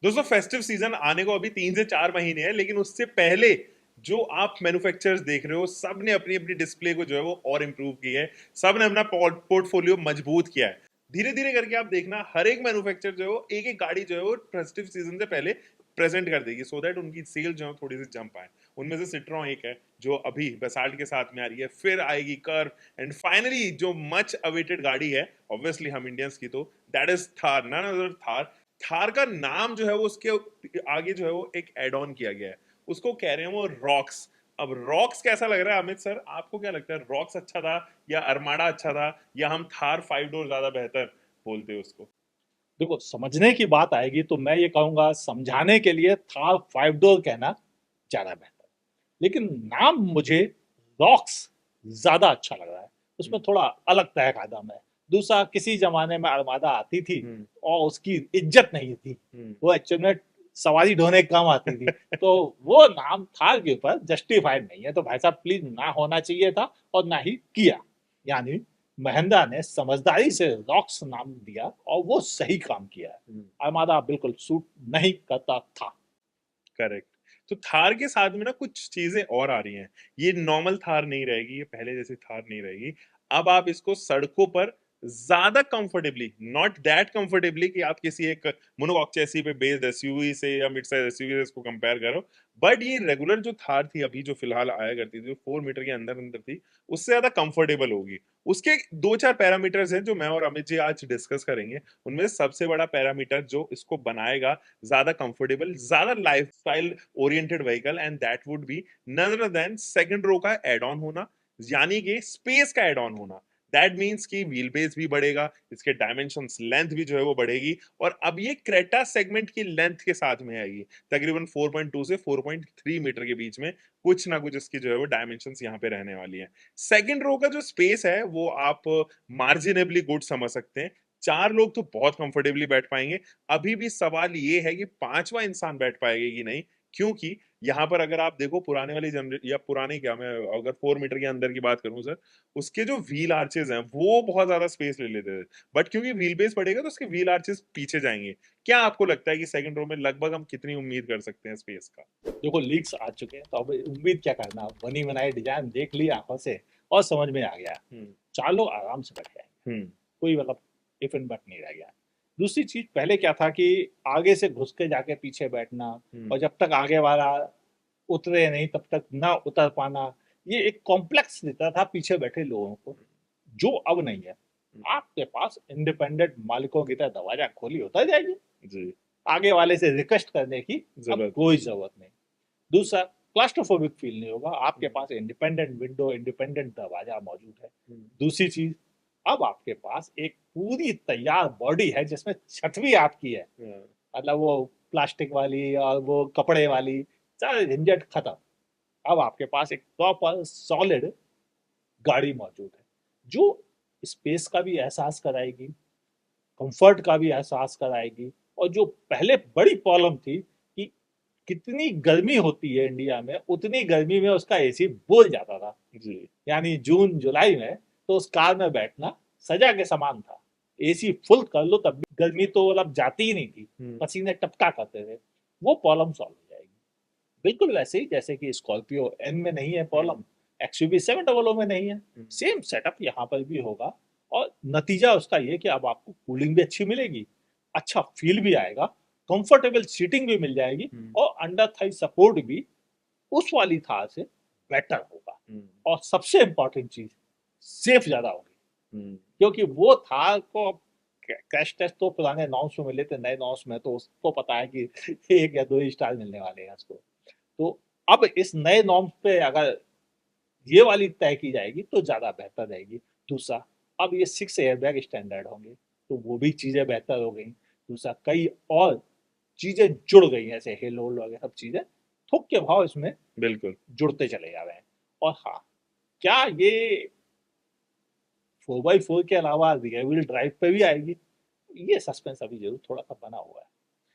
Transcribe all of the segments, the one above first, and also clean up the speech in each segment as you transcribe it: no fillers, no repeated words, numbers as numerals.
दोस्तों festive season आने को अभी 3 से 4 महीने हैं, लेकिन उससे पहले जो आप मैन्युफैक्चरर्स देख रहे हो सब ने अपनी अपनी डिस्प्ले को जो है वो और इम्प्रूव की है, सब ने अपना पोर्टफोलियो मजबूत किया है। धीरे धीरे करके आप देखना हर एक मैन्युफैक्चरर जो है वो एक एक गाड़ी जो है वो फेस्टिव सीजन से पहले प्रेजेंट कर देगी, सो दैट उनकी सेल जो है थोड़ी सी जंप आए। उनमें से सिट्रॉन एक है जो अभी बेसाल्ट के साथ में आ रही है, फिर आएगी कर्व, एंड फाइनली जो मच अवेटेड गाड़ी है ऑब्वियसली हम इंडियंस की, तो that is Thar, none other Thar. Thar का नाम जो है वो उसके आगे जो है वो एक एड ऑन किया गया है, उसको कह रहे हैं वो रॉक्स। अब रॉक्स कैसा लग रहा है अमित सर, आपको क्या लगता है, रॉक्स अच्छा था या अरमाडा अच्छा था, या हम थार 5 डोर ज्यादा बेहतर बोलते हैं उसको? देखो, समझने की बात आएगी तो मैं ये कहूंगा समझाने के लिए थार 5 डोर कहना ज्यादा बेहतर। लेकिन नाम मुझे रॉक्स ज्यादा अच्छा लग रहा है। उसमें थोड़ा अलग तरह का दम है। दूसरा, किसी जमाने में अरमादा आती थी हम्म। और उसकी इज्जत नहीं थी, हम्म। वो एक्चुअल में सवारी ढोने काम आती थी। तो वो नाम थार के ऊपर जस्टिफाइड नहीं है। तो भाई साहब प्लीज, ना होना चाहिए था और ना ही किया। यानी महिंद्रा ने समझदारी से रॉक्स नाम दिया और वो सही काम किया है। अरमादा बिल्कुल सूट नहीं करता था। करेक्ट। तो थार के साथ में ना कुछ चीजें और आ रही हैं, ये नॉर्मल थार नहीं रहेगी, ये पहले जैसी थार नहीं रहेगी। अब आप इसको सड़कों पर ज्यादा कंफर्टेबली, नॉट दैट कंफर्टेबली कि आप किसी एक मोनोकॉक चैसी पे बेस्ड एसयूवी से या मिड साइज एसयूवी से इसको कंपेयर करो, बट ये रेगुलर जो थार थी अभी जो फिलहाल आया करती थी, जो 4 मीटर के अंदर अंदर थी, उससे ज्यादा कंफर्टेबल होगी। उसके 2-4 पैरामीटर्स हैं जो मैं और अमित जी आज डिस्कस करेंगे। उनमें से सबसे बड़ा पैरामीटर जो इसको बनाएगा ज्यादा कंफर्टेबल, ज्यादा lifestyle oriented vehicle, and that would be none other than second row का एड ऑन होना, यानी कि स्पेस का एड ऑन होना। दैट मीन्स कि व्हील बेस भी बढ़ेगा, इसके डायमेंशंस लेंथ भी जो है वो बढ़ेगी, और अब ये क्रेटा सेगमेंट की लेंथ के साथ में आएगी, तकरीबन 4.2 से 4.3 मीटर के बीच में कुछ ना कुछ इसकी जो है वो डायमेंशंस यहाँ पे रहने वाली है। सेकंड रो का जो स्पेस है वो आप मार्जिनेबली गुड समझ सकते हैं, 4 लोग तो बहुत कंफर्टेबली बैठ पाएंगे। अभी भी सवाल ये है कि पांचवा इंसान बैठ पाएगा कि नहीं, क्योंकि यहाँ पर अगर आप देखो पुराने वाली जनरेशन, या पुराने क्या, मैं अगर 4 मीटर के अंदर की बात करूं सर, उसके जो व्हील आर्चेज हैं वो बहुत ज्यादा स्पेस ले लेते थे, बट क्योंकि व्हील बेस बढ़ेगा तो उसके व्हील आर्चेज पीछे जाएंगे। क्या आपको लगता है कि सेकंड रो में लगभग हम कितनी उम्मीद कर सकते हैं स्पेस का? देखो, लीक्स आ चुके हैं तो अब उम्मीद क्या करना। बनी बनाई डिजाइन देख ली आंखों से और समझ में आ गया। हम्म। 4 लोग आराम से बैठ जाएंगे। हम्म। कोई मतलब इफ एंड बट नहीं रह गया। दूसरी चीज, पहले क्या था कि आगे से घुस के जाके पीछे बैठना, हम्म। और जब तक आगे वाला उतरे नहीं तब तक ना उतर पाना, ये एक कॉम्प्लेक्स देता था पीछे बैठे लोगों को, जो अब नहीं है। आपके पास इंडिपेंडेंट मालिकों की तरह दरवाजा खोली होता जाएगी। जी। आगे वाले से रिक्वेस्ट करने की अब जरूरत कोई नहीं। जरूरत नहीं। दूसरा, क्लास्ट्रोफोबिक फील नहीं होगा। आपके पास इंडिपेंडेंट विंडो, इंडिपेंडेंट दरवाजा मौजूद है। हम्म। दूसरी चीज, अब आपके पास एक पूरी तैयार बॉडी है जिसमें छत भी आपकी है। हाँ। मतलब वो प्लास्टिक वाली और वो कपड़े वाली सारे झंझट खत्म। अब आपके पास एक प्रॉपर सॉलिड गाड़ी मौजूद है, जो स्पेस का भी एहसास कराएगी, कंफर्ट का भी एहसास कराएगी। और जो पहले बड़ी प्रॉब्लम थी कि कितनी गर्मी होती है इंडिया में, उतनी गर्मी में उसका एसी बोल जाता था। जी। यानी जून जुलाई में तो उस कार में बैठना सजा के समान था। एसी फुल कर लो तब भी गर्मी तो मतलब जाती ही नहीं थी, हम्म। पसीने टपका करते थे। वो प्रॉब्लम सॉल्व हो जाएगी। बिल्कुल वैसे ही जैसे कि स्कॉर्पियो एन में नहीं है प्रॉब्लम, एक्सयूवी 700 में नहीं है। हम्म। सेम सेटअप यहाँ पर भी होगा। और नतीजा उसका ये कि अब आपको कूलिंग भी अच्छी मिलेगी, अच्छा फील भी आएगा, कंफर्टेबल सीटिंग भी मिल जाएगी, हम्म। और अंडर थाई सपोर्ट भी उस वाली थार से बेटर होगा। हम्म। और सबसे इंपॉर्टेंट चीज, सेफ ज्यादा होगी। हम्म। क्योंकि वो थार को क्रैश टेस्ट तो पुराने नॉर्म्स में मिले थे, नए नॉर्म्स में तो उसको पता है कि 1 या 2 स्टार मिलने वाले हैं उसको। तो अब इस नए नॉर्म्स पे अगर ये वाली तय की जाएगी तो ज्यादा बेहतर रहेगी। दूसरा, अब ये 6 एयरबैग स्टैंडर्ड होंगे तो वो भी चीजें बेहतर हो गई। दूसरा, कई और चीजें जुड़ गई हैं, ऐसे हेल होल वगैरह सब चीजें थोक के भाव इसमें बिल्कुल। जुड़ते चले जा रहे हैं। और हाँ, क्या ये 4x4 के अलावा रियर व्हील ड्राइव पे भी आएगी? ये सस्पेंस अभी जरूर थोड़ा सा बना हुआ है।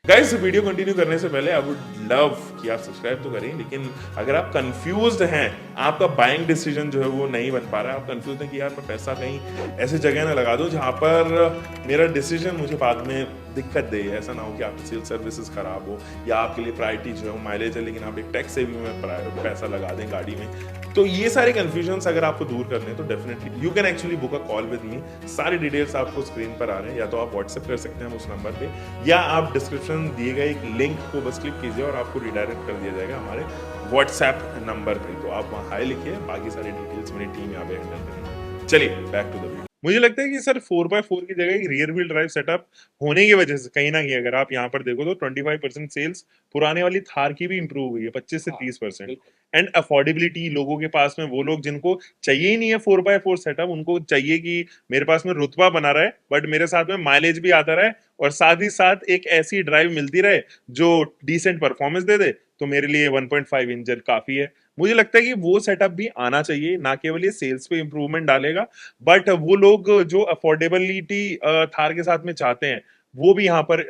गाइस वीडियो कंटिन्यू करने से पहले आई वुड लव कि आप सब्सक्राइब तो करें, लेकिन अगर आप कंफ्यूज्ड हैं, आपका बाइंग डिसीजन जो है वो नहीं बन पा रहा है, आप कंफ्यूज हैं कि यार मैं पैसा कहीं ऐसी जगह ना लगा दूं जहां पर मेरा डिसीजन मुझे बाद में दिक्कत दे, ऐसा ना हो कि आपकी सेल्स सर्विसेज खराब हो या आपके लिए प्रायोरिटी जो है माइलेज है लेकिन आप एक टैक्स सेविंग में पैसा लगा दें गाड़ी में। तो ये सारे कन्फ्यूजन्स अगर आपको दूर करने हैं तो definitely you can actually book a call with me. सारे डिटेल्स आपको स्क्रीन पर आ रहे हैं, या तो आप व्हाट्सएप कर सकते हैं उस नंबर पे, या आप डिस्क्रिप्शन दिए गए एक लिंक को बस क्लिक कीजिए और आपको रिडायरेक्ट कर दिया जाएगा हमारे व्हाट्सएप नंबर पे। तो आप वहाँ हाई लिखिए, बाकी सारी डिटेल्स मेरी टीम यहाँ पे हैंडल करेगी। चलिए बैक टू द वीडियो। मुझे लगता है कि सर 4x4 की जगह एक रियर व्हील ड्राइव सेटअप होने की वजह से कहीं ना कहीं अगर आप यहाँ पर देखो तो 25% सेल्स पुराने वाली थार की भी इंप्रूव हुई है, 25 से 30%। एंड अफोर्डेबिलिटी, लोगों के पास में वो लोग जिनको चाहिए ही नहीं है 4x4 सेटअप, उनको चाहिए कि मेरे पास में रुतबा बना रहे बट मेरे साथ में माइलेज भी आता रहे और साथ ही साथ एक ऐसी ड्राइव मिलती रहे जो डिसेंट परफॉर्मेंस दे दे, तो मेरे लिए 1.5 इंजन काफी है। मुझे लगता है कि वो सेटअप भी आना चाहिए, ना केवल ये सेल्स पे इंप्रूवमेंट डालेगा बट वो लोग जो अफोर्डेबिलिटी थार के साथ में चाहते हैं वो भी यहाँ पर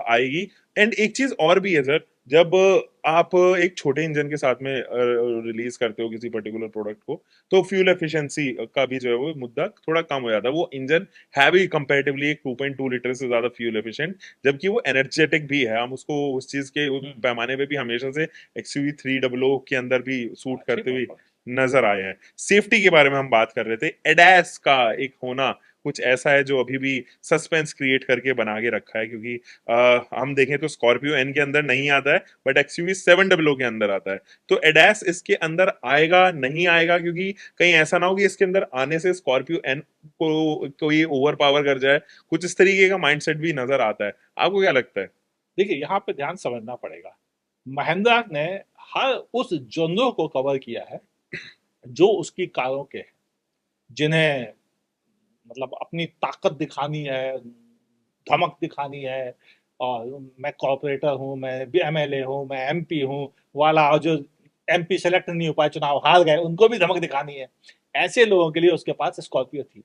आएगी। एंड एक चीज और भी है सर, जब आप एक छोटे इंजन के साथ में रिलीज करते हो किसी पर्टिकुलर प्रोडक्ट को, तो फ्यूल एफिशिएंसी का भी जो है वो मुद्दा थोड़ा कम हो जाता है। वो इंजन है भी कंपैरेटिवली एक 2.2 लीटर से ज्यादा फ्यूल एफिशिएंट, जबकि वो एनर्जेटिक भी है। हम उसको उस चीज के पैमाने पे भी हमेशा से एक्सयूवी 300 के अंदर भी सूट करते हुए नजर आए हैं। सेफ्टी के बारे में हम बात कर रहे थे, एडैस का एक होना कुछ ऐसा है जो अभी भी सस्पेंस क्रिएट करके बना के रखा है, क्योंकि हम देखें तो स्कॉर्पियो एन के अंदर नहीं आता है बट एक्सयूवी 700 के अंदर आता है। तो एडैस इसके अंदर आएगा नहीं आएगा, क्योंकि कहीं ऐसा ना हो कि इसके अंदर आने से स्कॉर्पियो एन को कोई ओवर पावर कर जाए, कुछ इस तरीके का माइंडसेट भी नजर आता है। आपको क्या लगता है? देखिए, यहाँ पे ध्यान समझना पड़ेगा, महिंद्रा ने हर उस जोनरों को कवर किया है जो उसकी कारों के हैं, जिन्हें मतलब अपनी ताकत दिखानी है, धमक दिखानी है, और मैं कॉर्पोरेटर हूँ, मैं एमएलए हूँ, मैं एमपी हूँ वाला, और जो एमपी सेलेक्ट नहीं हो पाए, चुनाव हार गए, उनको भी धमक दिखानी है। ऐसे लोगों के लिए उसके पास स्कॉर्पियो थी।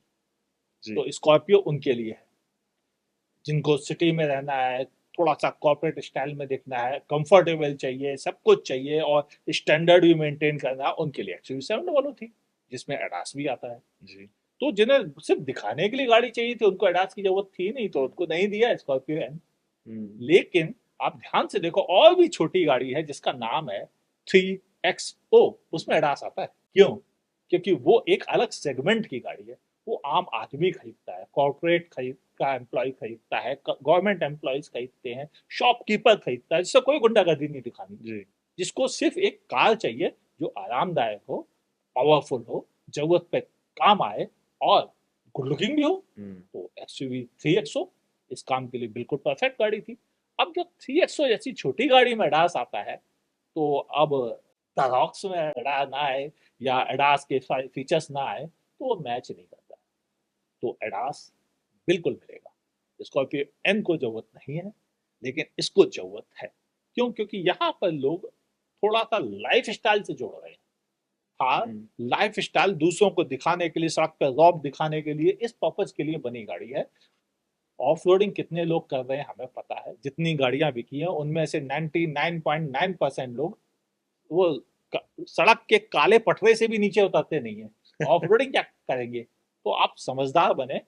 तो स्कॉर्पियो उनके लिए है जिनको सिटी में रहना है, थोड़ा सा कॉर्पोरेट स्टाइल में दिखना है, कंफर्टेबल चाहिए, सब कुछ चाहिए और स्टैंडर्ड भी मेंटेन करना है, उनके लिए एक्सयूवी 700 थी, जिसमें एडास भी आता है जी। तो जिन्हें सिर्फ दिखाने के लिए गाड़ी चाहिए थी, उनको एडास की जरूरत थी नहीं, तो उनको नहीं दिया स्कॉर्पियो एन। लेकिन आप ध्यान से देखो, और भी छोटी गाड़ी है जिसका नाम है 3XO, उसमें एडास आता है। क्यों? क्योंकि वो एक अलग सेगमेंट की गाड़ी है। वो आम आदमी खरीदता है, कॉर्पोरेट का एम्प्लॉय खरीदता है, गवर्नमेंट एम्प्लॉयज खरीदते हैं, शॉपकीपर खरीदता है, जिससे कोई गुंडागर्दी नहीं दिखानी जी। जिसको सिर्फ एक कार चाहिए जो आरामदायक हो, पावरफुल हो, जरूरत पे काम आए और गुड लुकिंग भी हो, तो एक्सयूवी 3XO इस काम के लिए बिल्कुल परफेक्ट गाड़ी थी। अब जब 3XO जैसी छोटी गाड़ी में एडास आता है, तो अब रॉक्स में एडास ना आए या एडास के सारे फीचर्स ना आए, तो वो मैच नहीं करता। तो एडास बिल्कुल मिलेगा। स्कॉर्पियो एन को जरूरत नहीं है, लेकिन इसको जरूरत है। क्यों? क्योंकि यहाँ पर लोग थोड़ा सा लाइफ स्टाइल से जोड़ रहे हैं। हाँ, लाइफ स्टाइल दूसरों को दिखाने के लिए, सड़क पर रॉब दिखाने के लिए, इस पर्पज के लिए बनी गाड़ी है। ऑफ रोडिंग कितने लोग कर रहे हैं हमें पता है, जितनी गाड़ियां बिकी हैं उनमें से 99.9% लोग वो सड़क के काले पटरे से भी नीचे उतरते नहीं है। ऑफ रोडिंग क्या करेंगे? तो आप समझदार बने,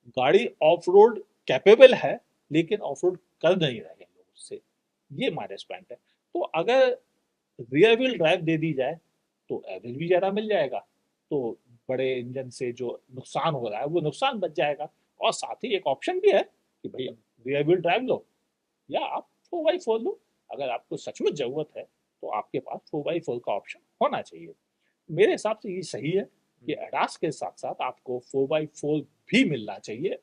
गाड़ी ऑफ रोड कैपेबल है, लेकिन ऑफ रोड कर नहीं रहे हैं लोग उससे, ये माइनस पॉइंट है। तो अगर रियर व्हील ड्राइव दे दी जाए तो एवरेज भी ज़्यादा मिल जाएगा, तो बड़े इंजन से जो नुकसान हो रहा है वो नुकसान बच जाएगा। और साथ ही एक ऑप्शन भी है कि भाई रियर व्हील ड्राइव लो या आप 4x4 लो। अगर आपको सचमुच ज़रूरत है तो आपके पास 4x4 का ऑप्शन होना चाहिए। मेरे हिसाब से ये सही है कि एडास के साथ साथ आपको 4x4 भी मिलना चाहिए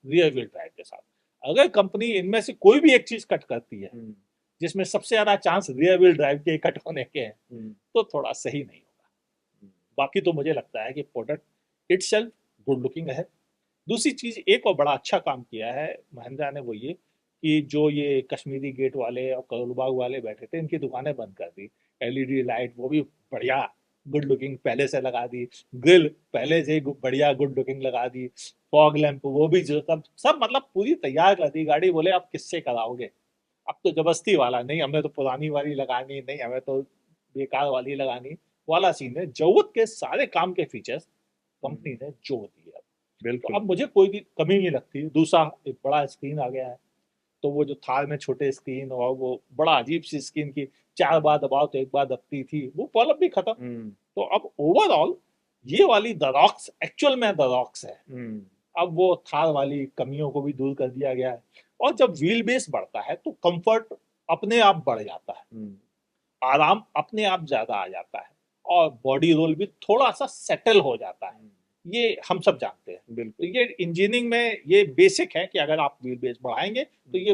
रियर व्हील ड्राइव के साथ। अगर कंपनी इनमें से कोई भी एक चीज कट करती है जिसमें सबसे ज्यादा चांस रियर व्हील ड्राइव के कट होने के हैं, तो थोड़ा सही नहीं होगा। बाकी तो मुझे लगता है कि प्रोडक्ट इटसेल्फ गुड लुकिंग है। दूसरी चीज एक और बड़ा अच्छा काम किया है महिंद्रा ने, वो ये कि जो ये कश्मीरी गेट वाले और करोलबाग वाले बैठे थे, इनकी दुकानें बंद कर दी। एलईडी लाइट वो भी बढ़िया गुड लुकिंग पहले से लगा दी, ग्रिल पहले से बढ़िया गुड लुकिंग लगा दी, फॉग लैंप वो भी जो सब सब मतलब पूरी तैयार कर दी गाड़ी। बोले आप किससे कराओगे, अब तो जबरदस्ती वाला नहीं, हमें तो पुरानी वाली लगानी नहीं, हमें तो बेकार वाली लगानी वाला सीन है। जरूरत के सारे काम के फीचर्स कंपनी ने जोड़ दिए। बिल्कुल। तो अब मुझे कोई भी कमी नहीं लगती। दूसरा, एक बड़ा स्क्रीन आ गया है, तो वो जो थार में छोटे स्क्रीन और वो बड़ा अजीब सी स्क्रीन की 4 बार दबाओ तो एक बार दबती थी, वो प्रॉब्लम भी खत्म। हम्म तो अब ओवरऑल ये वाली द रॉक्स एक्चुअल में द रॉक्स है। हम्म अब वो थार वाली कमियों को भी दूर कर दिया गया है। और जब व्हील बेस बढ़ता है तो कंफर्ट अपने आप बढ़ जाता है, हम्म आराम अपने आप ज्यादा आ जाता है, और बॉडी रोल भी थोड़ा सा सेटल हो जाता है। हम्म, ये हम सब जानते हैं। तो बिल्कुल। ये इंजीनियरिंग में ये बेसिक है कि अगर आप व्हील बेस बढ़ाएंगे तो ये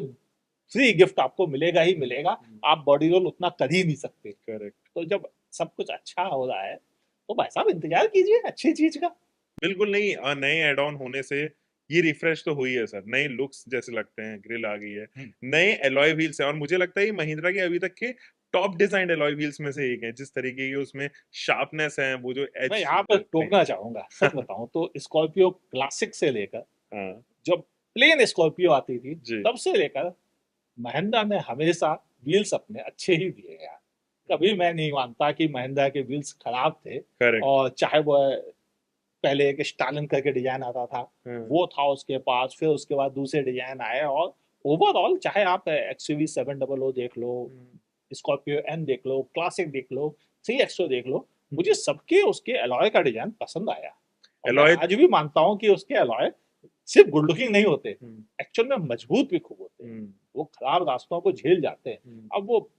फ्री गिफ्ट आपको मिलेगा ही मिलेगा। आप बॉडी रोल उतना कर ही नहीं सकते। करेक्ट। तो जब सब कुछ अच्छा हो रहा है तो भाई साहब इंतजार कीजिए अच्छी चीज का। बिल्कुल नहीं, नए एड ऑन होने से ये रिफ्रेश तो हुई है सर, नए लुक्स जैसे लगते हैं, ग्रिल आ गई है, हम्म। नए एलॉय व्हील्स हैं, और मुझे लगता है ये महिंद्रा के अभी तक के टॉप डिजाइन एलॉय व्हील्स में से एक है, जिस तरीके की उसमें शार्पनेस है, वो जो मैं एज यहाँ पर टोकना चाहूंगा, सच बताऊं तो स्कॉर्पियो क्लासिक से लेकर हाँ जब प्लेन स्कॉर्पियो आती थी जी, तब से लेकर महिंद्रा ने हमेशा व्हील्स अपने अच्छे ही दिए यार। कभी मैं नहीं मानता कि महिंद्रा के व्हील्स खराब थे। करेक्ट। और चाहे वो पहले एक स्टालिन करके डिजाइन आता था, हाँ, वो था उसके पास, फिर उसके बाद दूसरे डिजाइन आए, और ओवरऑल चाहे आप एक्सयूवी 700 देख लो, हम्म, स्कॉर्पियो एन देख लो, क्लासिक देख लो, 3XO देख लो, मुझे सबके उसके अलॉय का डिजाइन पसंद आया। और मैं एलॉय। आज भी मानता हूँ कि उसके अलॉय सिर्फ गुड लुकिंग नहीं होते, हम्म एक्चुअल में मजबूत भी खूब होते हैं। हम्म वो खराब रास्तों को झेल जाते हैं। हम्म, अब वो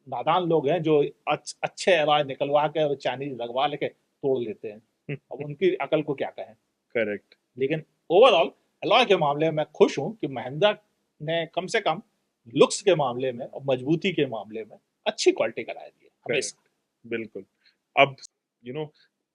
नादान लोग हैं जो अच्छे अलॉय निकलवा के और चाइनीज लगवा लेके तोड़ लेते हैं। अब उनकी अकल को क्या कहें। करेक्ट। लेकिन ओवरऑल अलॉय के मामले में मैं खुश हूं कि महिंद्रा ने कम से कम लुक्स के मामले में और मजबूती के मामले में अच्छी क्वालिटी कराई दी है करेक्ट, हमेशा। बिल्कुल। अब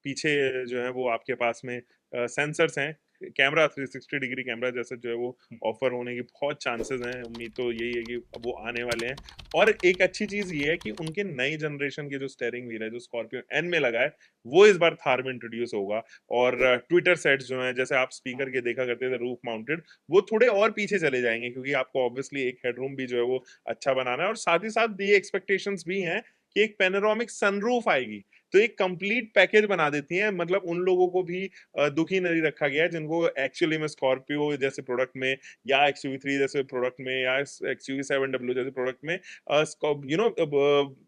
पीछे जो है वो आपके पास में सेंसर्स हैं, कैमरा 360 डिग्री कैमरा जैसे जो है वो ऑफर होने की बहुत चांसेस हैं, उम्मीद तो यही है कि वो आने वाले हैं। और एक अच्छी चीज ये है कि उनके नई जनरेशन के जो स्टेयरिंग व्हील है जो स्कॉर्पियो एन में लगा है, वो इस बार थार में इंट्रोड्यूस होगा। और ट्विटर सेट्स जो हैं, जैसे आप स्पीकर के देखा करते थे रूफ माउंटेड, वो थोड़े और पीछे चले जाएंगे, क्योंकि आपको ऑब्वियसली एक हेडरूम भी जो है वो अच्छा बनाना है, और साथ ही साथ ये एक्सपेक्टेशंस भी हैं कि एक पेनोरामिक सनरूफ आएगी। तो एक कंप्लीट पैकेज बना देती है, मतलब उन लोगों को भी दुखी नहीं रखा गया है जिनको एक्चुअली में स्कॉर्पियो जैसे प्रोडक्ट में, या एक्सयूवी 3 जैसे प्रोडक्ट में, या एक्सयूवी 7W जैसे प्रोडक्ट में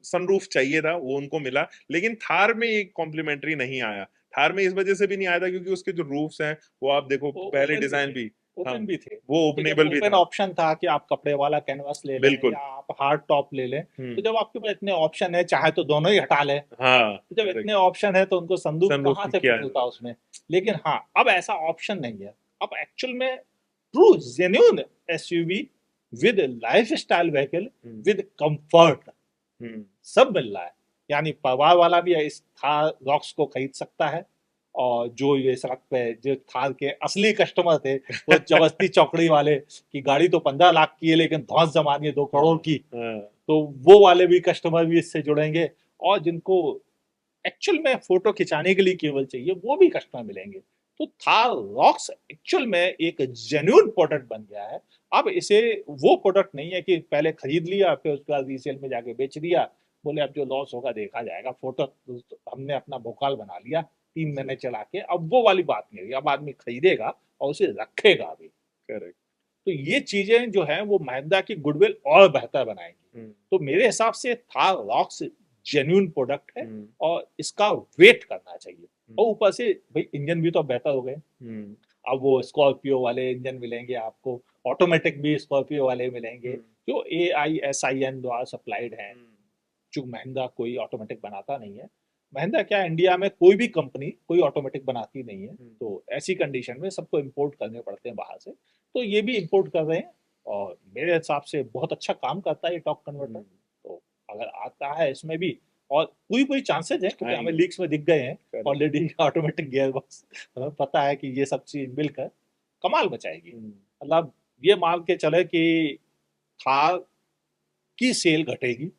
सनरूफ चाहिए था, वो उनको मिला। लेकिन थार में एक कॉम्प्लीमेंट्री नहीं आया। थार में इस वजह से भी नहीं आया था क्योंकि उसके जो रूफ्स हैं वो आप देखो वो पहले ओपन भी डिजाइन थे, भी। हाँ, ओपन भी थे। वो कि जब ओपनेबल भी ओपन था। ऑप्शन था कि आप कपड़े वाला कैनवास ले लें बिल्कुल। या आप हार्ड टॉप ले लें, तो हम्म। जब आपके पास इतने ऑप्शन है चाहे तो दोनों ही हटा लें। हाँ, तो जब करेक्ट। इतने ऑप्शन है तो उनको संदूक सनरूफ कहाँ की से क्या फिट है? होता उसमें। लेकिन हाँ, अब ऐसा ऑप्शन नहीं है। अब एक्चुअल में true genuine SUV with lifestyle vehicle hmm with comfort hmm सब मिल रहा है। यानी परिवार वाला भी इस थार रॉक्स को खरीद सकता है। और जो ये सड़क पे जो थार के असली कस्टमर थे, वो जबरदस्ती चौकड़ी वाले कि गाड़ी तो 15 लाख की है लेकिन धौंस जमानी है 2 करोड़ की, हाँ, तो वो वाले भी कस्टमर भी इससे जुड़ेंगे। और जिनको एक्चुअल में फोटो खिंचाने के लिए केवल चाहिए वो भी कस्टमर मिलेंगे। तो थार रॉक्स एक्चुअल में एक जेन्युइन प्रोडक्ट बन गया है। अब इसे वो प्रोडक्ट नहीं है कि पहले खरीद लिया फिर उसके बाद रीसेल में जाके बेच दिया, बोले अब जो लॉस होगा देखा जाएगा, फोटो हमने अपना भोकाल बना लिया 3 महीने चला के। अब वो वाली बात नहीं रही, अब आदमी खरीदेगा और उसे रखेगा भी। करेक्ट। तो ये चीजें जो है वो महिंद्रा की गुडविल और बेहतर बनाएंगी। हम्म तो मेरे हिसाब से थार रॉक्स जेन्यून प्रोडक्ट है हम्म और इसका वेट करना चाहिए। और हम्म ऊपर से भाई इंजन भी तो बेहतर हो गए। हम्म अब वो स्कॉर्पियो वाले इंजन मिलेंगे आपको, ऑटोमेटिक भी स्कॉर्पियो वाले मिलेंगे हम्म जो AISIN द्वारा सप्लाइड हैं। हम्म जो महिंद्रा कोई ऑटोमेटिक बनाता नहीं है। महिंद्रा क्या इंडिया में कोई भी कंपनी कोई ऑटोमेटिक बनाती नहीं है, हम्म तो ऐसी कंडीशन में सबको इंपोर्ट करने पड़ते हैं बाहर से। तो ये भी इंपोर्ट कर रहे हैं और मेरे हिसाब से बहुत अच्छा काम करता है ये टॉप कन्वर्टर। हम्म, तो अगर आता है इसमें भी, और पूरी पूरी चांसेस है क्योंकि हमें आएंगे। लीक्स में दिख गए हैं correct. Already automatic gear box, हमें पता है कि ये सब चीज मिलकर कमाल मचाएगी। हम्म मतलब ये मान के चले कि थार की सेल घटेगी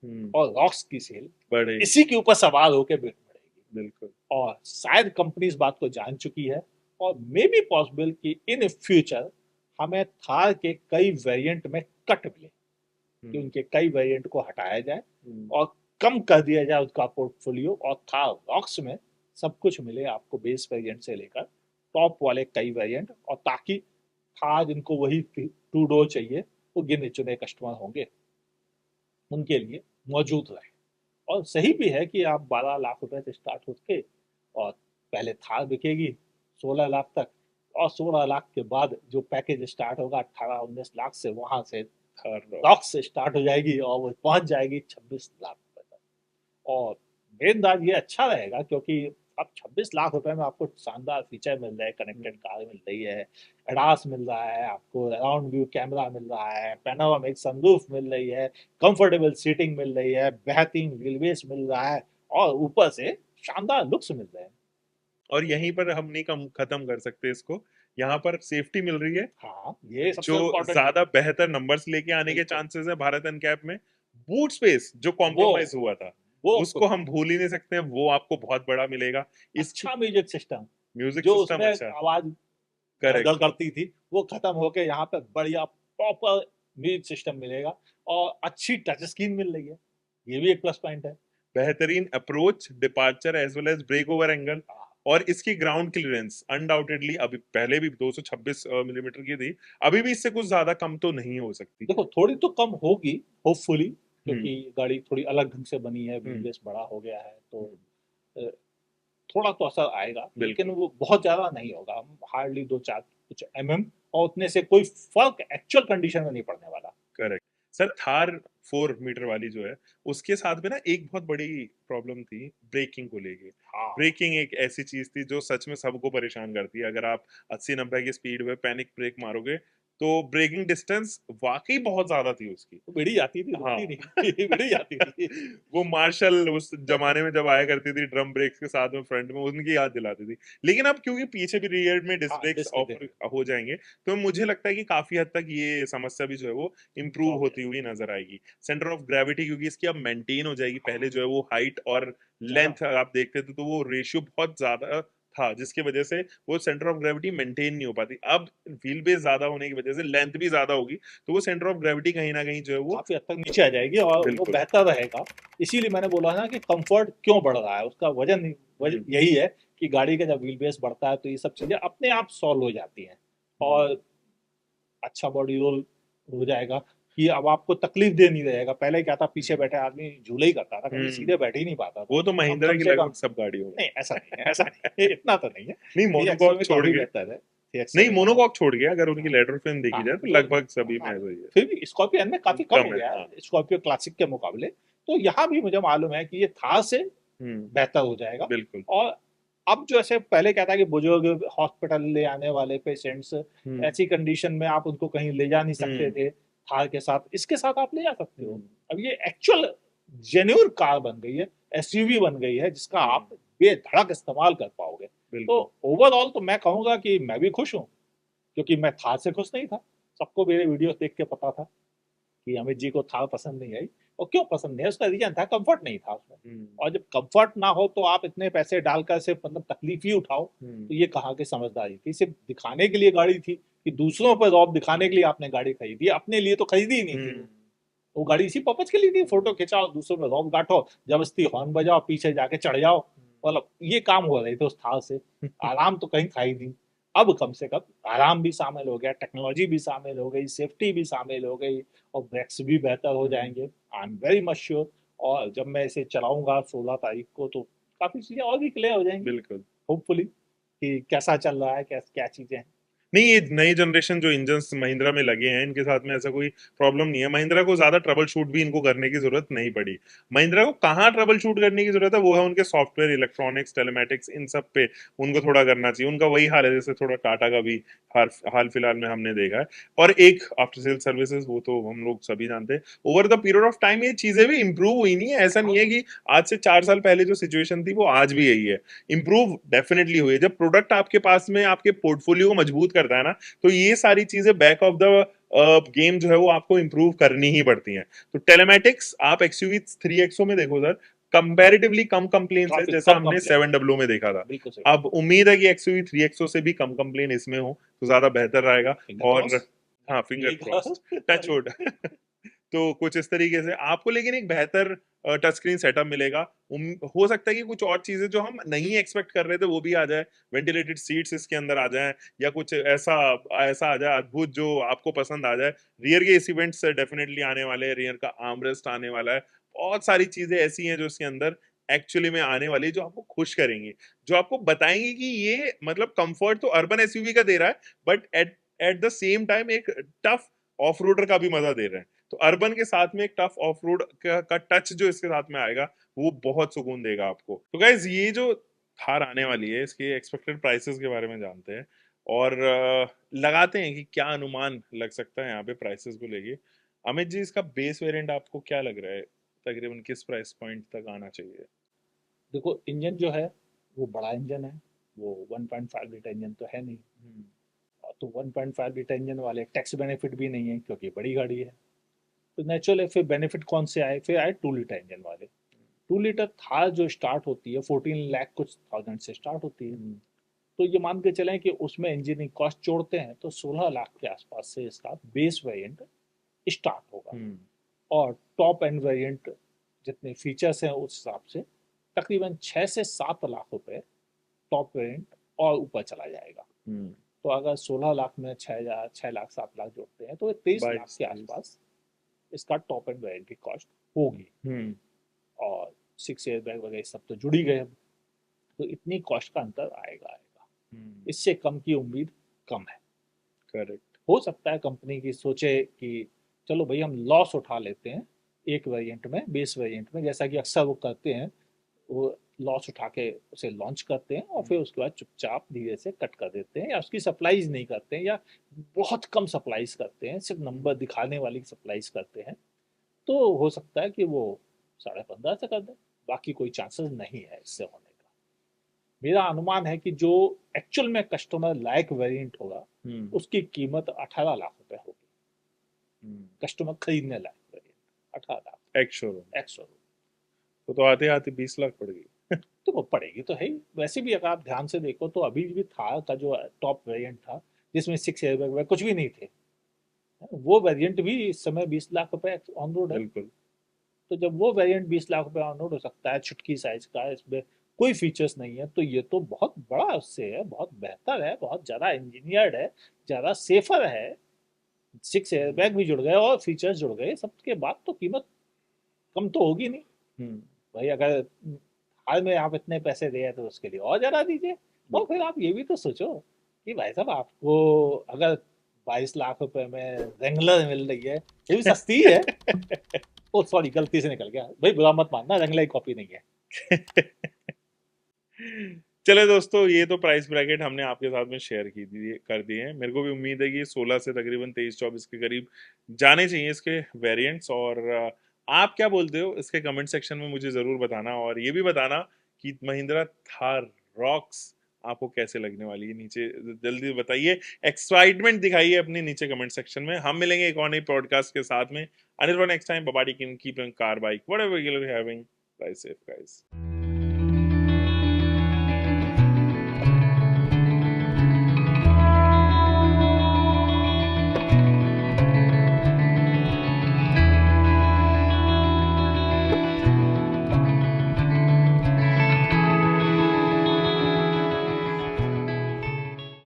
हम्म, और रॉक्स की सेल बढ़ेगी। इसी के ऊपर सवार होकर बढ़ेगी। बिल्कुल। और शायद कंपनी इस बात को जान चुकी है। और मे बी पॉसिबल कि इन फ्यूचर हमें थार के कई वेरिएंट में कट मिले, कि हम्म उनके कई वेरिएंट को हटाया जाए हम्म और कम कर दिया जाए उसका पोर्टफोलियो, और थार रॉक्स में सब कुछ मिले आपको बेस वेरिएंट से लेकर टॉप वाले कई वेरिएंट। और ताकि थार जिनको वही टू डोर चाहिए वो गिने चुने कस्टमर होंगे, उनके लिए मौजूद रहे। और सही भी है कि आप 12 लाख रुपए से स्टार्ट होके और पहले थार बिकेगी 16 लाख तक, और 16 लाख के बाद जो पैकेज स्टार्ट होगा 18-19 लाख से, वहां से रॉक से स्टार्ट हो जाएगी और वो पहुंच जाएगी 26 लाख रुपए तक। और मेन बात ये अच्छा रहेगा क्योंकि अब 26 लाख रुपए में आपको शानदार फीचर मिल रहे हैं, कनेक्टेड कार मिल रही है, एडास मिल रहा है, आपको अराउंड व्यू कैमरा मिल रहा है, पैनोरामिक सनरूफ मिल रही है, कंफर्टेबल सीटिंग मिल रही है, बेहतरीन व्हीलबेस मिल रहा है, और ऊपर से शानदार लुक्स मिल रहे हैं। और यहीं पर हम नहीं कम खत्म कर सकते इसको, यहाँ पर सेफ्टी मिल रही है हाँ, ये सबसे जो इम्पोर्टेंट है। ज्यादा बेहतर नंबर्स लेके आने के बिल्कुल। चांसेस है भारत एनकैप में। बूट स्पेस जो वो कॉम्प्रोमाइज हुआ था वो उसको हम भूल ही नहीं सकते हैं, वो आपको बहुत बड़ा मिलेगा। इसकी अच्छा म्यूजिक सिस्टम, म्यूजिक जो सिस्टम उसमें अच्छा, आवाज करेक्ट, दर करती थी, वो खत्म होके यहाँ पे बढ़िया प्रॉपर म्यूजिक सिस्टम मिलेगा, और अच्छी टच स्क्रीन मिल रही है, ये भी एक प्लस पॉइंट है। बेहतरीन approach departure as well as break over angle, और इसकी ग्राउंड क्लियरेंस अनडाउटेडली अभी पहले भी 226 मिलीमीटर की थी, अभी भी इससे कुछ ज्यादा कम तो नहीं हो सकती। देखो थोड़ी तो कम होगी होपफुली, हम्म क्योंकि गाड़ी थोड़ी अलग ढंग से बनी है, हम्म व्हीलबेस बड़ा हो गया है, तो अ, थोड़ा तो असर आएगा, लेकिन बिल्कुल, वो बहुत ज्यादा नहीं होगा, हार्डली 2-4 कुछ और उतने से कोई फर्क एक्चुअल कंडीशन में नहीं पड़ने वाला। करेक्ट। सर थार 4 मीटर वाली जो है उसके साथ में ना एक बहुत बड़ी प्रॉब्लम थी ब्रेकिंग को लेके। हाँ, ब्रेकिंग एक ऐसी चीज थी जो सच में सबको परेशान करती है। अगर आप 80-90 की स्पीड में पैनिक ब्रेक मारोगे तो ब्रेकिंग डिस्टेंस वाकई बहुत ज्यादा थी उसकी। वो भिड़ी जाती थी, हाँ रुकती नहीं थी भिड़ी जाती थी। वो मार्शल उस जमाने में जब आया करती थी ड्रम ब्रेक्स के साथ में फ्रंट में, उनकी याद दिलाती थी। लेकिन अब क्योंकि पीछे भी रियर में डिस्क हाँ, ब्रेक्स डिस्क दे ऑफर हो जाएंगे तो मुझे लगता है कि काफी हद तक ये समस्या भी जो है वो इम्प्रूव सॉल्व हो होती हुई नजर आएगी। सेंटर ऑफ ग्रेविटी क्योंकि इसकी अब मेंटेन हो जाएगी, हाँ, पहले जो है वो हाइट और ज्यादा लेंथ आप देखते थे तो वो रेशियो बहुत ज्यादा था जिसकी वजह से वो सेंटर ऑफ ग्रेविटी मेंटेन नहीं हो पाती। अब व्हील बेस ज्यादा होने की वजह से लेंथ भी ज्यादा होगी तो वो सेंटर ऑफ ग्रेविटी कहीं ना कहीं जो है वो काफी हद तक नीचे आ जाएगी और वो बिल्कुल। बेहतर रहेगा। इसीलिए मैंने बोला ना कि कंफर्ट क्यों बढ़ रहा है, उसका वजह हम्म यही है कि गाड़ी का जब व्हील बेस बढ़ता है तो ये सब चीजें अपने आप सॉल्व हो जाती हैं, हम्म और अच्छा बॉडी रोल हो जाएगा, कि अब आपको तकलीफ दे नहीं रहेगा। पहले क्या था, पीछे बैठे आदमी झूले ही करता था, कभी हम्म। सीधे बैठ ही नहीं पाता था। वो तो अब महिंद्रा कम की से लगभग कम, सब गाड़ियों में। नहीं ऐसा नहीं है, ऐसा नहीं है, इतना तो नहीं है। नहीं थ्री एक्सो मोनोकॉक में छोड़ काफी के, बेहतर है, थ्री एक्सो नहीं में बहुत। मोनोकॉक छोड़ के अगर उनकी हाँ, लेटर फिल्म देखी हाँ, जाए तो तो लगभग सभी में हाँ, ऐसा ही है। फिर भी स्कॉर्पियन में काफी कम हो कम है गया हाँ। है स्कॉर्पियो क्लासिक के मुकाबले। तो यहाँ भी मुझे मालूम है कि ये थार से हम्म बेहतर हो जाएगा। बिल्कुल। और अब जो ऐसे पहले क्या था कि बुजुर्ग हॉस्पिटल ले आने वाले पेशेंट्स, हम्म ऐसी कंडीशन में आप उनको कहीं ले जा नहीं सकते हम्म थे, थार के साथ, इसके साथ आप ले जा सकते हो। हम्म अब ये एक्चुअल जेन्युइन कार बन गई है, एसयूवी बन गई है, जिसका हम्म, आप बेधड़क इस्तेमाल कर पाओगे। तो बिल्कुल। ओवरऑल तो मैं कहूंगा कि मैं भी खुश हूँ, क्योंकि मैं थार से खुश नहीं था। सबको मेरे वीडियोस देख के पता था कि अमित जी को थार पसंद नहीं आई। और क्यों पसंद नहीं है, उसका रीजन था कंफर्ट नहीं था उसमें। हम्म और जब कंफर्ट ना हो तो आप इतने पैसे डालकर सिर्फ मतलब तकलीफ ही उठाओ, हम्म तो ये कहाँ की समझदारी थी। सिर्फ दिखाने के लिए गाड़ी थी, कि दूसरों पर रौब दिखाने के लिए आपने गाड़ी खरीदी, अपने लिए तो खरीदी ही नहीं थी हम्म वो गाड़ी इसी पर्पज के लिए थी, फोटो खिंचाओ, दूसरों में रौब गांठो, जबरदस्ती हॉर्न बजाओ, पीछे जाके चढ़ जाओ, मतलब ये काम हो रहे थे उस थार से। आराम तो कहीं था ही नहीं। अब कम से कम आराम भी शामिल हो गया, टेक्नोलॉजी भी शामिल हो गई, सेफ्टी भी शामिल हो गई, और ब्रेक्स भी बेहतर हो जाएंगे, I am very much sure. और जब मैं इसे चलाऊंगा 16 तारीख को, तो काफी चीजें और भी क्लियर हो जाएंगी, बिल्कुल। होपफुली, कि कैसा चल रहा है, क्या क्या चीजें हैं। नहीं ये नई जनरेशन जो इंजन्स महिंद्रा में लगे हैं इनके साथ में ऐसा कोई प्रॉब्लम नहीं है। महिंद्रा को ज्यादा ट्रबल शूट भी इनको करने की जरूरत नहीं पड़ी। महिंद्रा को कहाँ ट्रबल शूट करने की जरूरत है वो है उनके सॉफ्टवेयर, इलेक्ट्रॉनिक्स, टेलीमेटिक्स, इन सब पे उनको थोड़ा करना चाहिए। उनका वही हाल है जैसे थोड़ा टाटा का भी हाल हाल फिलहाल में हमने देखा है। और एक आफ्टर सेल सर्विसेज वो तो हम लोग सभी जानते हैं, over the period of time ये चीजें भी इंप्रूव हुई नहीं है। ऐसा नहीं है हाँ, कि आज से 4 साल पहले जो सिचुएशन थी वो आज भी यही है। इंप्रूव डेफिनेटली हुई है। जब प्रोडक्ट आपके पास में आपके पोर्टफोलियो को मजबूत करता है ना तो ये सारी चीजें बैक ऑफ द गेम जो है वो आपको इंप्रूव करनी ही पड़ती हैं। तो टेलेमैटिक्स आप एक्सयूवी 3XO में देखो सर, कंपैरेटिवली कम कंप्लेंट्स है काफी जैसा कम हमने कंप्लेन, 7W में देखा था। बिल्कुल सही। अब उम्मीद है कि एक्सयूवी 3XO से भी कम कंप्लेन इसमें हो तो ज्यादा बेहतर रहेगा। फिंगर और क्रॉस, हाँ फिंगर यही क्रॉस्ड, कहा। टच वुड तो कुछ इस तरीके से आपको लेकिन एक बेहतर टच स्क्रीन सेटअप मिलेगा। हो सकता है कि कुछ और चीजें जो हम नहीं एक्सपेक्ट कर रहे थे वो भी आ जाए, वेंटिलेटेड सीट्स इसके अंदर आ जाए, या कुछ ऐसा ऐसा आ जाए अद्भुत जो आपको पसंद आ जाए। रियर के इस इवेंट से डेफिनेटली आने वाले हैं, रियर का आर्मरेस्ट आने वाला है, बहुत सारी चीजें ऐसी हैं जो इसके अंदर एक्चुअली में आने वाली है, जो आपको खुश करेंगी, जो आपको बताएंगे कि ये मतलब कंफर्ट तो अर्बन एसयूवी का दे रहा है, but at at the same time एक टफ ऑफ रोडर का भी मजा दे रहे हैं। तो अर्बन के साथ में एक टफ ऑफ रोड का टच जो इसके साथ में आएगा वो बहुत सुकून देगा आपको। तो गाइज ये जो थार आने वाली है इसके एक्सपेक्टेड प्राइसेस के बारे में जानते हैं, और लगाते हैं कि क्या अनुमान लग सकता है यहाँ पे प्राइसेस को लेके। अमित जी, इसका बेस वेरिएंट आपको क्या लग रहा है, तकरीबन किस प्राइस पॉइंट तक आना चाहिए? देखो, इंजन जो है वो बड़ा इंजन है, वो 1.5 लीटर इंजन तो है नहीं। तो 1.5 लीटर इंजन वाले टैक्स बेनिफिट भी नहीं है क्योंकि बड़ी गाड़ी है। तो नेचुरल है, फिर बेनिफिट कौन से आए? फिर आए 2 लीटर इंजन वाले। 2 लीटर थार जो स्टार्ट होती है 14 लाख कुछ थाउजेंड से स्टार्ट होती है। तो ये मान के चलें कि उसमें इंजीनियरिंग कॉस्ट जोड़ते हैं तो 16 लाख के आसपास से इसका बेस वेरिएंट स्टार्ट होगा। और टॉप एंड वेरिएंट जितने फीचर्स हैं उस हिसाब से तकरीबन 6 से 7 लाख रुपए टॉप वेरिएंट और ऊपर चला जाएगा। तो अगर 16 लाख में 6,000 6 लाख 7 लाख जोड़ते हैं तो 23 लाख के आसपास इसका टॉप एंड वेरिएंट की कॉस्ट होगी। और 6 एयर बैग वगैरह सब तो जुड़ ही गए अब, तो इतनी कॉस्ट का अंतर आएगा। इससे कम की उम्मीद कम है। करेक्ट। हो सकता है कंपनी की सोचे कि चलो भाई हम लॉस उठा लेते हैं एक वेरिएंट में, बेस वेरिएंट में, जैसा कि अक्सर वो करते हैं। वो लॉस उठा के उसे लॉन्च करते हैं और फिर उसके बाद चुपचाप धीरे से कट कर देते हैं, या उसकी सप्लाईज नहीं करते हैं, या बहुत कम सप्लाईज करते हैं, सिर्फ नंबर दिखाने वाली सप्लाईज करते हैं। तो हो सकता है कि वो 15.5 से कर दें, बाकी कोई चांसेस नहीं है इससे होने का। मेरा अनुमान है कि जो एक्चुअल में कस्टमर लायक वेरिएंट होगा उसकी कीमत 18 लाख रुपए होगी। कस्टमर खरीदने लायक variant 18 lakh ex showroom. Ex showroom. तो आते आते 20 लाख पड़ गई। तो वो पड़ेगी तो है ही। वैसे भी अगर आप ध्यान से देखो तो अभी भी थार का जो टॉप वेरिएंट था जिसमें 6 एयरबैग कुछ भी नहीं थे, वो वेरिएंट भी इस समय 20 लाख रुपए ऑन रोड है। बिल्कुल। तो जब वो वेरिएंट 20 लाख रुपए ऑन रोड हो सकता है, छुटकी साइज का, इसमें कोई फीचर्स नहीं है, तो ये तो बहुत बड़ा उससे है, बहुत बेहतर है, बहुत ज़्यादा इंजीनियर्ड है, ज़्यादा सेफर है। 6 एयरबैग भी जुड़ गए और फीचर्स जुड़ गए, सबके बाद तो कीमत कम तो होगी नहीं। भाई अगर हाल में आप इतने पैसे दे हैं तो उसके लिए और ज़्यादा दीजिए। और फिर आप ये भी तो सोचो कि भाई साहब आपको अगर 22 लाख रुपए में रेंगलर मिल रही है, ये भी सस्ती है। ओ सॉरी, गलती से निकल गया भाई, बुरा मत मानना, रेंगलर की कॉपी नहीं है। चले दोस्तों, ये तो प्राइस ब्रैकेट हमने आपके साथ में शेयर की दी कर दिए हैं। मेरे को भी उम्मीद है कि 16 से तकरीबन 23-24 के करीब जाने चाहिए इसके वेरिएंट्स। और आप क्या बोलते हो इसके कमेंट सेक्शन में मुझे ज़रूर बताना, और ये भी बताना कि महिंद्रा थार रॉक्स आपको कैसे लगने वाली है, नीचे जल्दी बताइए, एक्साइटमेंट दिखाइए अपने नीचे कमेंट सेक्शन में। हम मिलेंगे एक और नई पॉडकास्ट के साथ में। अनिल नेक्स्ट टाइम, बाबाडी keep car bike whatever you are having, drive safe guys.